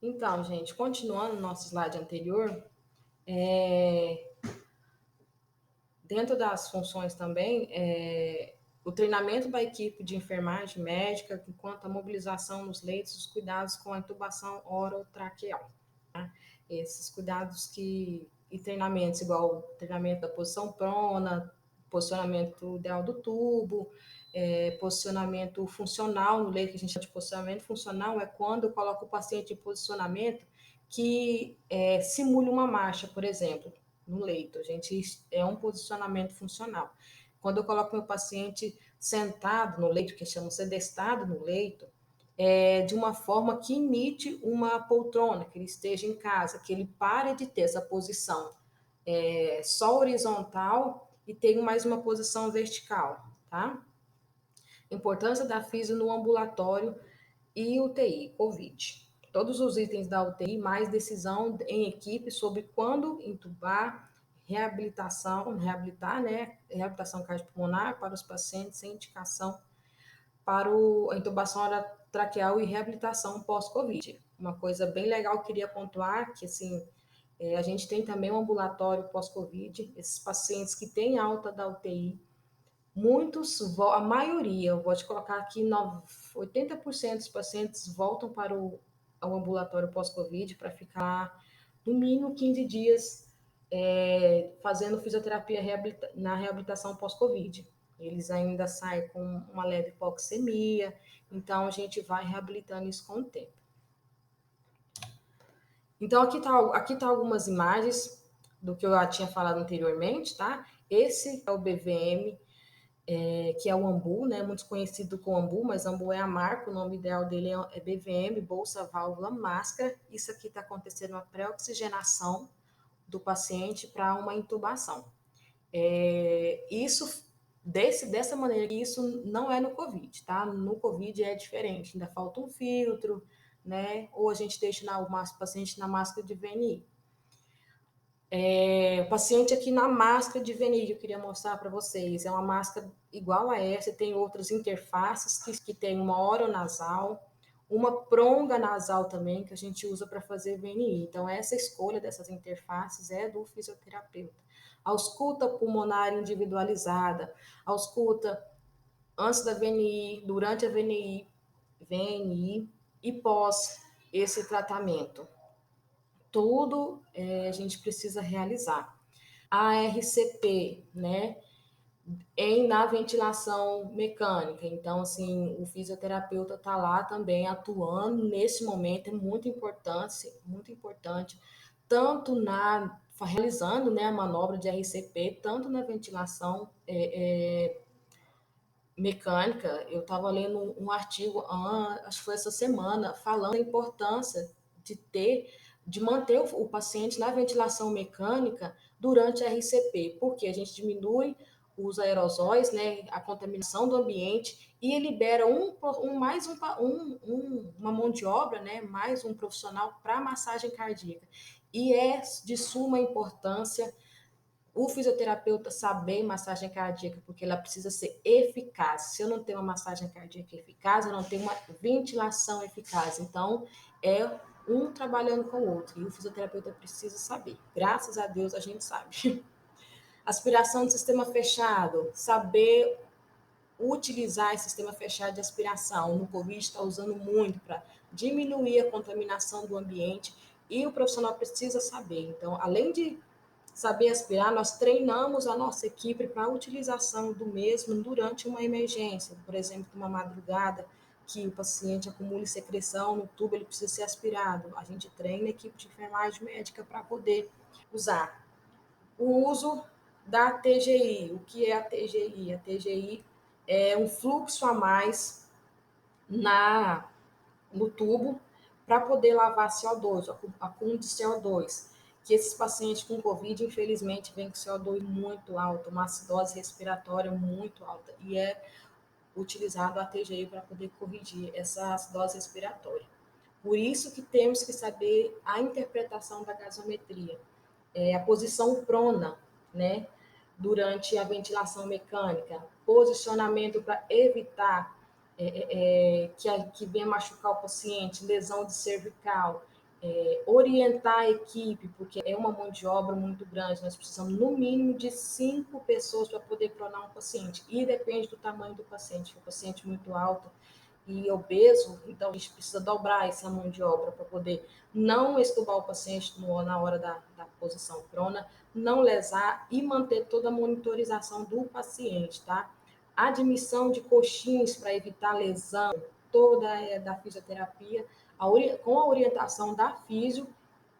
Então, gente, continuando no nosso slide anterior, dentro das funções também, o treinamento da equipe de enfermagem médica, enquanto a mobilização nos leitos, os cuidados com a intubação orotraqueal. Tá? Esses cuidados e treinamentos, igual o treinamento da posição prona, posicionamento ideal do tubo, posicionamento funcional no leito, que a gente chama de posicionamento funcional, é quando eu coloco o paciente em posicionamento que simule uma marcha, por exemplo, no leito. A gente é um posicionamento funcional. Quando eu coloco meu paciente sentado no leito, que chama sedestado no leito, de uma forma que imite uma poltrona, que ele esteja em casa, que ele pare de ter essa posição só horizontal e tenha mais uma posição vertical, tá? Importância da físio no ambulatório e UTI, COVID. Todos os itens da UTI, mais decisão em equipe sobre quando entubar, reabilitar, né? Reabilitação cardiopulmonar para os pacientes sem indicação para a intubação traqueal e reabilitação pós-Covid. Uma coisa bem legal que eu queria pontuar, que assim, a gente tem também um ambulatório pós-Covid, esses pacientes que têm alta da UTI, muitos, a maioria, eu vou te colocar aqui, 80% dos pacientes voltam para ao ambulatório pós-Covid para ficar no mínimo 15 dias fazendo fisioterapia na reabilitação pós-Covid. Eles ainda saem com uma leve hipoxemia, então a gente vai reabilitando isso com o tempo. Então aqui tá algumas imagens do que eu já tinha falado anteriormente, tá? Esse é o BVM, que é o Ambu, né? Muito conhecido como Ambu, mas Ambu é a marca, o nome ideal dele é BVM, bolsa, válvula, máscara. Isso aqui está acontecendo uma pré-oxigenação do paciente para uma intubação. Isso dessa maneira, isso não é no COVID, tá? No COVID é diferente, ainda falta um filtro, né? Ou a gente deixa o paciente na máscara de VNI. O paciente aqui na máscara de VNI, que eu queria mostrar para vocês, é uma máscara igual a essa, tem outras interfaces que tem uma oronasal, uma pronga nasal também, que a gente usa para fazer VNI. Então, essa escolha dessas interfaces é do fisioterapeuta. Ausculta pulmonar individualizada, ausculta antes da VNI, durante a VNI e pós esse tratamento. Tudo a gente precisa realizar. A RCP, né, na ventilação mecânica. Então, assim, o fisioterapeuta está lá também atuando nesse momento, é muito importante, tanto realizando, né, a manobra de RCP, tanto na ventilação mecânica. Eu estava lendo um artigo, acho que foi essa semana, falando da importância de manter o paciente na ventilação mecânica durante a RCP, porque a gente diminui os aerosóis, né, a contaminação do ambiente e libera uma mão de obra, né, mais um profissional para massagem cardíaca. E é de suma importância o fisioterapeuta saber massagem cardíaca, porque ela precisa ser eficaz. Se eu não tenho uma massagem cardíaca eficaz, eu não tenho uma ventilação eficaz. Então, é um trabalhando com o outro. E o fisioterapeuta precisa saber. Graças a Deus a gente sabe. Aspiração de sistema fechado, saber utilizar esse sistema fechado de aspiração. No Covid está usando muito para diminuir a contaminação do ambiente e o profissional precisa saber. Então, além de saber aspirar, nós treinamos a nossa equipe para a utilização do mesmo durante uma emergência, por exemplo, uma madrugada que o paciente acumule secreção no tubo, ele precisa ser aspirado. A gente treina a equipe de enfermagem médica para poder usar. O uso da TGI. O que é a TGI? A TGI é um fluxo a mais no tubo para poder lavar CO2, acúmulo de CO2, que esses pacientes com Covid, infelizmente, vêm com CO2 muito alto, uma acidose respiratória muito alta, e é utilizado a TGI para poder corrigir essa acidose respiratória. Por isso que temos que saber a interpretação da gasometria, a posição prona, né, durante a ventilação mecânica, posicionamento para evitar que venha machucar o paciente, lesão de cervical. orientar a equipe, porque é uma mão de obra muito grande, nós precisamos no mínimo de 5 pessoas para poder pronar um paciente, e depende do tamanho do paciente. Se o paciente é muito alto e obeso, então a gente precisa dobrar essa mão de obra para poder não estubar o paciente na hora da posição prona, não lesar e manter toda a monitorização do paciente, tá? Admissão de coxins para evitar lesão, toda da fisioterapia, com a orientação da físio,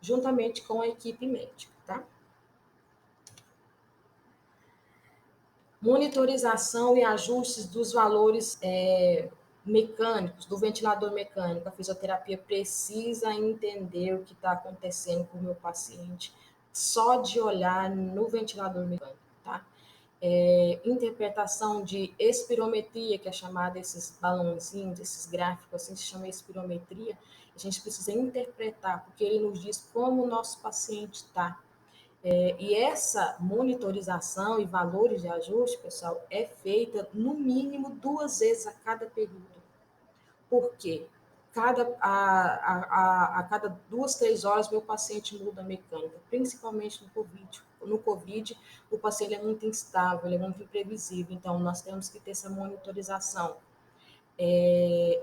juntamente com a equipe médica, tá? Monitorização e ajustes dos valores mecânicos, do ventilador mecânico. A fisioterapia precisa entender o que está acontecendo com o meu paciente só de olhar no ventilador mecânico, tá? Interpretação de espirometria, que é chamada esses balãozinhos, esses gráficos, assim se chama espirometria. A gente precisa interpretar, porque ele nos diz como o nosso paciente está. E essa monitorização e valores de ajuste, pessoal, é feita no mínimo 2 vezes a cada período. Por quê? A cada 2, 3 horas, meu paciente muda a mecânica, principalmente no COVID. No COVID, o paciente é muito instável, ele é muito imprevisível, então nós temos que ter essa monitorização,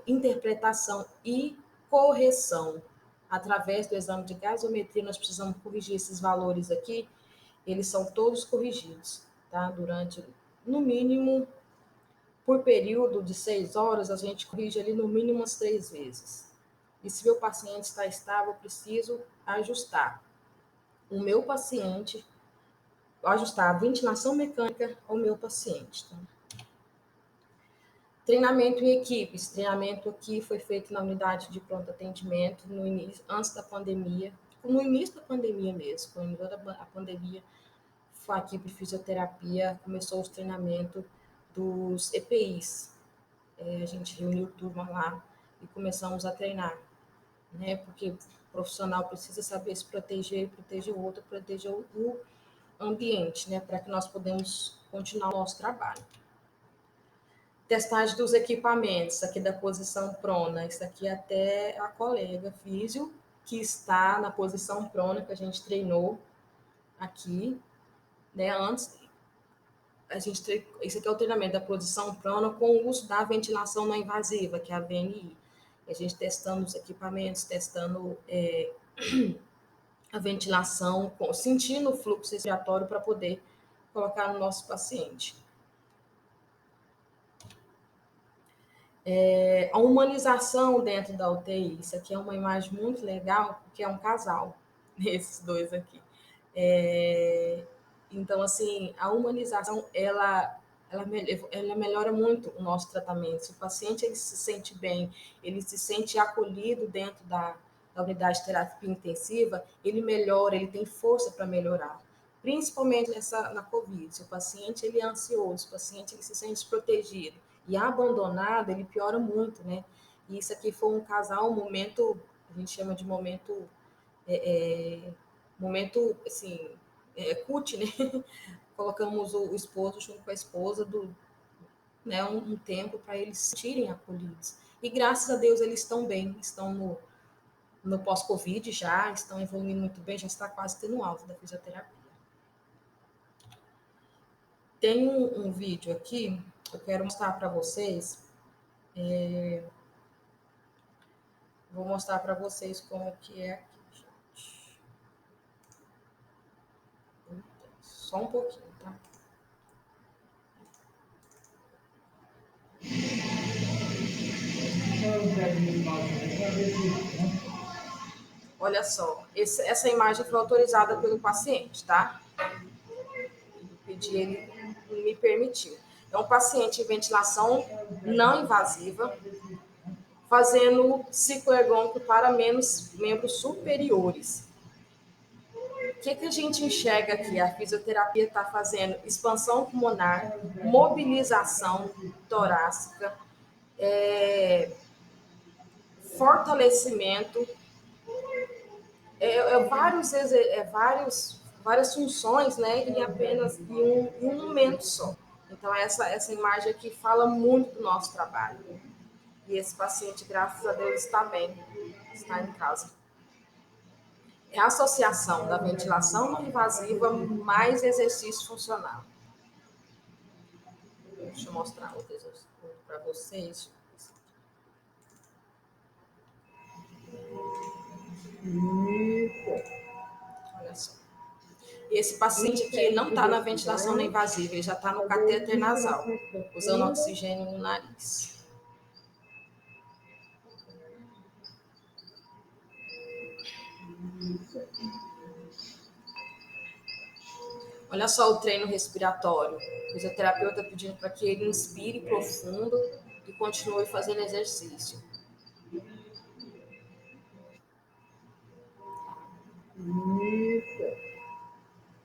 interpretação e correção. Através do exame de gasometria, nós precisamos corrigir esses valores aqui, eles são todos corrigidos, tá? Durante, no mínimo, por período de 6 horas, a gente corrige ali no mínimo umas 3 vezes. E se meu paciente está estável, eu preciso ajustar o meu paciente, ajustar a ventilação mecânica ao meu paciente. Tá? Treinamento em equipe. Esse treinamento aqui foi feito na unidade de pronto atendimento no início, antes da pandemia, no início da pandemia mesmo, quando toda a pandemia, a equipe de fisioterapia começou os treinamentos dos EPIs. A gente reuniu turma lá e começamos a treinar, né? Porque o profissional precisa saber se proteger, proteger o outro, proteger o ambiente, né? Para que nós podemos continuar o nosso trabalho. Testagem dos equipamentos, aqui da posição prona. Isso aqui é até a colega físio que está na posição prona que a gente treinou aqui, né? Antes, esse aqui é o treinamento da posição prona com o uso da ventilação não invasiva, que é a VNI. A gente testando os equipamentos, testando a ventilação, sentindo o fluxo respiratório para poder colocar no nosso paciente. A humanização dentro da UTI. Isso aqui é uma imagem muito legal, porque é um casal, esses dois aqui. Então, assim, a humanização, ela melhora muito o nosso tratamento. Se o paciente ele se sente bem, ele se sente acolhido dentro da unidade de terapia intensiva, ele melhora, ele tem força para melhorar. Principalmente na COVID. Se o paciente ele é ansioso, se o paciente ele se sente desprotegido e abandonado, ele piora muito, né? E isso aqui foi um casal, um momento, a gente chama de momento, momento, assim, CUT, né? Colocamos o esposo junto com a esposa, né, um tempo para eles se sentirem acolhidos. E graças a Deus eles estão bem, estão no pós-Covid já, estão evoluindo muito bem, já está quase tendo alta da fisioterapia. Tem um vídeo aqui, eu quero mostrar para vocês, vou mostrar para vocês como que é aqui, gente. Só um pouquinho, tá? Olha só, essa imagem foi autorizada pelo paciente, tá? Ele me permitiu. É um paciente em ventilação não invasiva, fazendo ciclo ergônico para membros superiores. O que a gente enxerga aqui? A fisioterapia está fazendo expansão pulmonar, mobilização torácica, fortalecimento, várias funções, né, em um momento só. Então, essa imagem aqui fala muito do nosso trabalho. E esse paciente, graças a Deus, está bem, está em casa. É a associação da ventilação não invasiva mais exercício funcional. Deixa eu mostrar outro exercício para vocês. Olha só. Esse paciente aqui não está na ventilação não invasiva, ele já está no catéter nasal, usando oxigênio no nariz. Olha só o treino respiratório. O fisioterapeuta pedindo para que ele inspire profundo e continue fazendo exercício.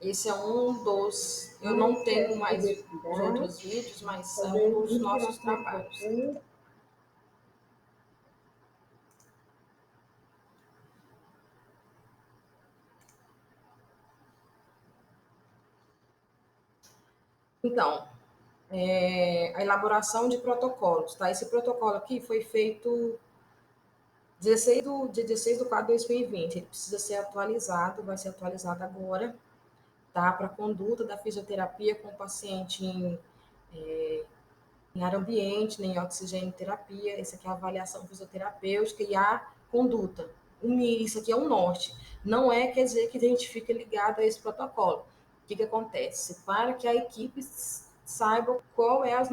Esse é um dos... Eu não tenho mais os outros vídeos, mas são os nossos trabalhos. Então, a elaboração de protocolos, tá? Esse protocolo aqui foi feito dia 16 de 4 de 2020. Ele precisa ser atualizado, vai ser atualizado agora, tá? Para a conduta da fisioterapia com o paciente em ar ambiente, nem oxigênio terapia. Essa aqui é a avaliação fisioterapêutica e a conduta. Isso aqui é um norte. Não quer dizer que a gente fica ligado a esse protocolo. O que acontece? Para que a equipe saiba qual é os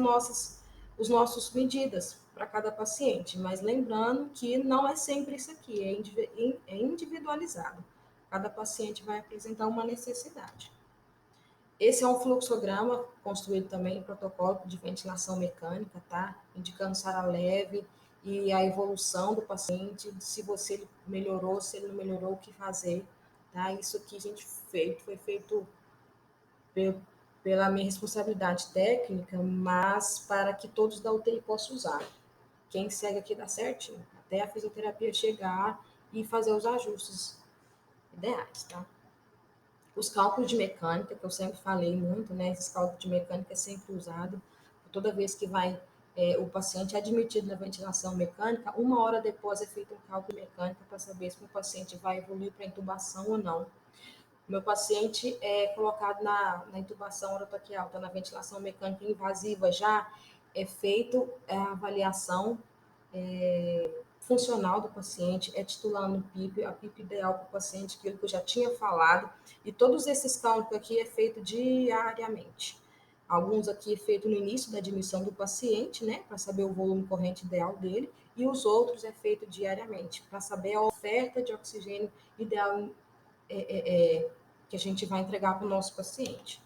nossos medidas para cada paciente. Mas lembrando que não é sempre isso aqui, é individualizado. Cada paciente vai apresentar uma necessidade. Esse é um fluxograma construído também em protocolo de ventilação mecânica, tá? Indicando SARA leve e a evolução do paciente, se você melhorou, se ele não melhorou, o que fazer, tá? Isso aqui foi feito pela minha responsabilidade técnica, mas para que todos da UTI possam usar. Quem segue aqui dá certinho, até a fisioterapia chegar e fazer os ajustes ideais, tá? Os cálculos de mecânica, que eu sempre falei muito, né? Esses cálculos de mecânica é sempre usado. Toda vez que o paciente é admitido na ventilação mecânica, 1 hora depois é feito um cálculo de mecânica para saber se o paciente vai evoluir para intubação ou não. O meu paciente é colocado na intubação orotraqueal, está na ventilação mecânica invasiva já, é feito a avaliação funcional do paciente, é titulando a PIP ideal para o paciente, aquilo que eu já tinha falado, e todos esses cálculos aqui é feito diariamente. Alguns aqui é feito no início da admissão do paciente, né, para saber o volume corrente ideal dele, e os outros é feito diariamente, para saber a oferta de oxigênio ideal que a gente vai entregar para o nosso paciente.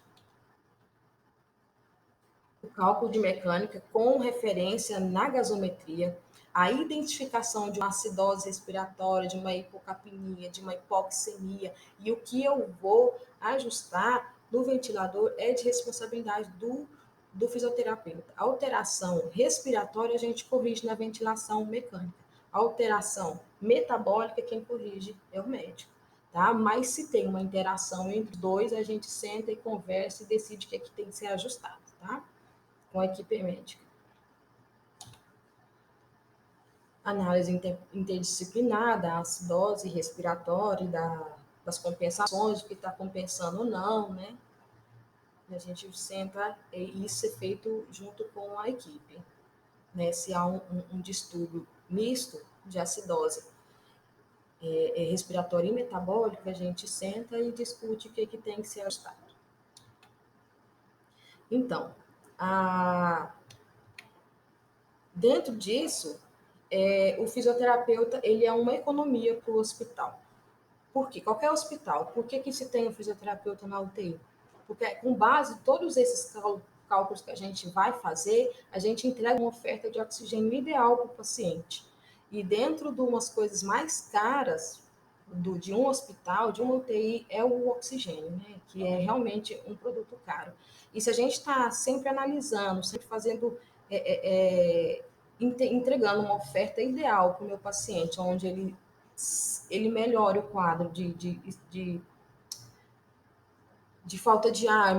O cálculo de mecânica com referência na gasometria, a identificação de uma acidose respiratória, de uma hipocapnia, de uma hipoxemia, e o que eu vou ajustar no ventilador é de responsabilidade do fisioterapeuta. A alteração respiratória a gente corrige na ventilação mecânica. A alteração metabólica, quem corrige é o médico. Tá? Mas se tem uma interação entre os dois, a gente senta e conversa e decide o que é que tem que ser ajustado, tá? Com a equipe médica. Análise interdisciplinar da acidose respiratória, das compensações, o que está compensando ou não, né? A gente senta e isso é feito junto com a equipe, né? Se há um distúrbio misto de acidose respiratória e metabólica, a gente senta e discute o que tem que ser ajustado. Então, dentro disso, o fisioterapeuta ele é uma economia para o hospital. Por quê? Qualquer hospital. Por que se tem um fisioterapeuta na UTI? Porque com base em todos esses cálculos que a gente vai fazer, a gente entrega uma oferta de oxigênio ideal para o paciente. E dentro de umas coisas mais caras de um hospital, de uma UTI, é o oxigênio, né? Que é realmente um produto caro. E se a gente está sempre analisando, sempre fazendo, entregando uma oferta ideal para o meu paciente, onde ele melhore o quadro de falta de ar,